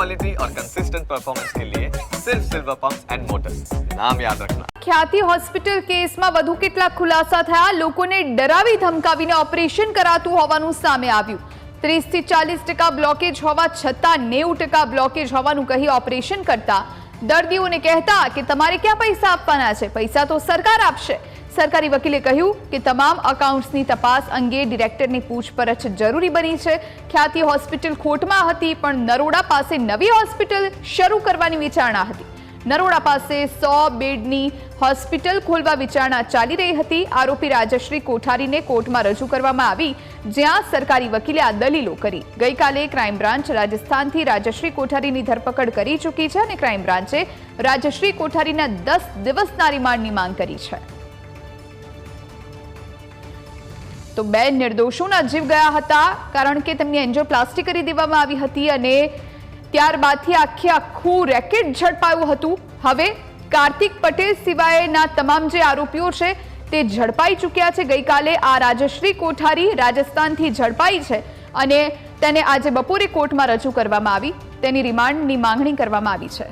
Quality और consistent performance के लिए सिर्फ सिल्वर पंप्स एंड मोटर्स, नाम याद रखना। ખ્યાતિ હોસ્પિટલ કેસમાં વધુ કેટલાક ખુલાસા થયા। લોકોને ડરાવી ધમકાવીને ઓપરેશન કરાતું હોવાનું સામે આવ્યું। 30 થી 40% બ્લોકેજ હોવા છતાં 90% બ્લોકેજ હોવાનું કહી ઓપરેશન કરતા દર્દીઓને કહેતા કે તમારે ક્યાં પૈસા આપવાના છે, પૈસા તો સરકાર આપશે। સરકારી વકીલે કહ્યું કે તમામ અકાઉન્ટ્સની તપાસ અંગે ડિરેક્ટરની પૂછપરછ જરૂરી બની છે। ખ્યાતિ હોસ્પિટલ ખોટમાં હતી, પણ નરોડા પાસે નવી હોસ્પિટલ શરૂ કરવાની વિચારણા હતી। નરોડા પાસે 100 બેડની હોસ્પિટલ ખોલવા વિચારણા ચાલી રહી હતી। આરોપી રાજશ્રી કોઠારીને કોર્ટમાં રજૂ કરવામાં આવી, જ્યાં સરકારી વકીલે આ દલીલો કરી। ગઈકાલે ક્રાઇમ બ્રાન્ચ રાજસ્થાનથી રાજશ્રી કોઠારીની ધરપકડ કરી ચૂકી છે અને ક્રાઇમ બ્રાન્ચે રાજશ્રી કોઠારીના 10 દિવસના રિમાન્ડની માંગ કરી છે। તો બે નિર્દોષોના જીવ ગયા હતા, કારણ કે તેમની એન્જિયોપ્લાસ્ટી કરી દેવામાં આવી હતી અને ત્યારબાદથી આખું રેકેટ ઝડપાયું હતું। હવે કાર્તિક પટેલ સિવાયના તમામ જે આરોપીઓ છે તે ઝડપાઈ ચૂક્યા છે। ગઈકાલે આ રાજશ્રી કોઠારી રાજસ્થાનથી ઝડપાઈ છે અને તેને આજે બપોરે કોર્ટમાં રજૂ કરવામાં આવી, તેની રિમાન્ડની માંગણી કરવામાં આવી છે।